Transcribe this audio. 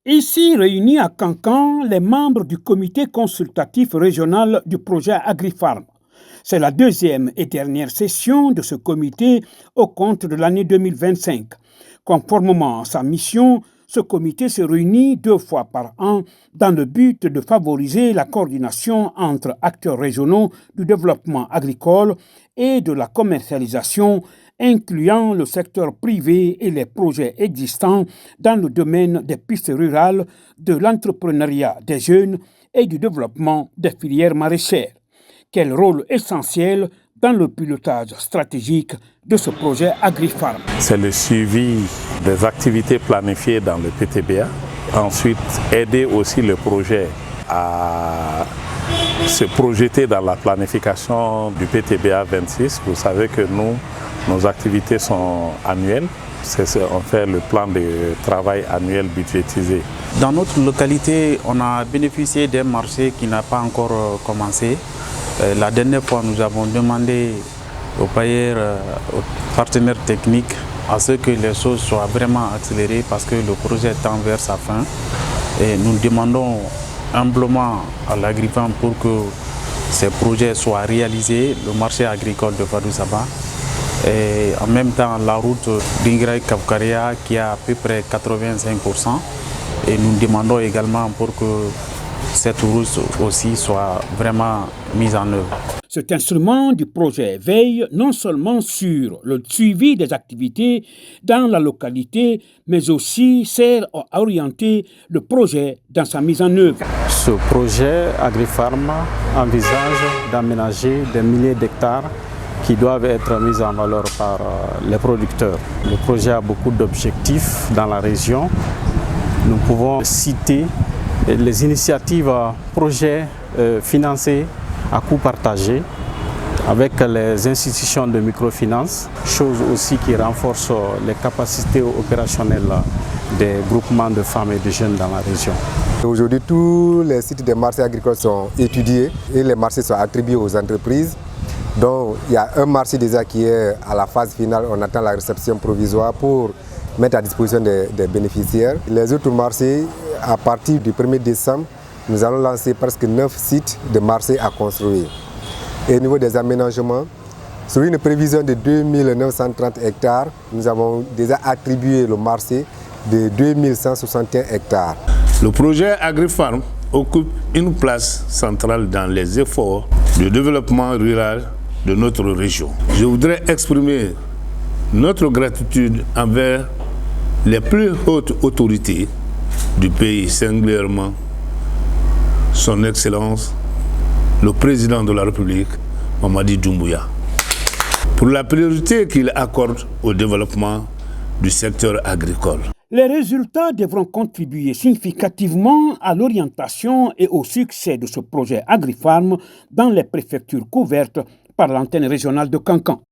Ici réunis à Cancan, les membres du comité consultatif régional du projet AgriFarm. C'est la deuxième et dernière session de ce comité au compte de l'année 2025. Conformément à sa mission, ce comité se réunit 2 fois par an dans le but de favoriser la coordination entre acteurs régionaux du développement agricole et de la commercialisation, incluant le secteur privé et les projets existants dans le domaine des pistes rurales, de l'entrepreneuriat des jeunes et du développement des filières maraîchères. Quel rôle essentiel dans le pilotage stratégique de ce projet AgriFarm? C'est le suivi des activités planifiées dans le PTBA. Ensuite, aider aussi le projet à se projeter dans la planification du PTBA 26. Vous savez que nos activités sont annuelles. On fait le plan de travail annuel budgétisé. Dans notre localité, on a bénéficié d'un marché qui n'a pas encore commencé. La dernière fois, nous avons demandé aux bailleurs, aux partenaires techniques, à ce que les choses soient vraiment accélérées parce que le projet tend vers sa fin. Et nous demandons humblement à l'AgriFarm pour que ces projets soient réalisés, le marché agricole de Fadou Saba. Et en même temps, la route d'Ingraï-Kapkaria qui est à peu près 85%. Et nous demandons également pour que cette route aussi soit vraiment mise en œuvre. Cet instrument du projet veille non seulement sur le suivi des activités dans la localité, mais aussi sert à orienter le projet dans sa mise en œuvre. Ce projet AgriFarm envisage d'aménager des milliers d'hectares qui doivent être mis en valeur par les producteurs. Le projet a beaucoup d'objectifs dans la région. Nous pouvons citer les initiatives projets financés à coût partagé avec les institutions de microfinance, chose aussi qui renforce les capacités opérationnelles des groupements de femmes et de jeunes dans la région. Aujourd'hui, tous les sites des marchés agricoles sont étudiés et les marchés sont attribués aux entreprises. Donc il y a un marché déjà qui est à la phase finale, on attend la réception provisoire pour mettre à disposition des bénéficiaires. Les autres marchés, à partir du 1er décembre, nous allons lancer presque 9 sites de marchés à construire. Et au niveau des aménagements, sur une prévision de 2930 hectares, nous avons déjà attribué le marché de 2161 hectares. Le projet AgriFarm occupe une place centrale dans les efforts de développement rural de notre région. Je voudrais exprimer notre gratitude envers les plus hautes autorités du pays, singulièrement son Excellence, le Président de la République, Mamadi Doumbouya, pour la priorité qu'il accorde au développement du secteur agricole. Les résultats devront contribuer significativement à l'orientation et au succès de ce projet AgriFarm dans les préfectures couvertes par l'antenne régionale de Cancan.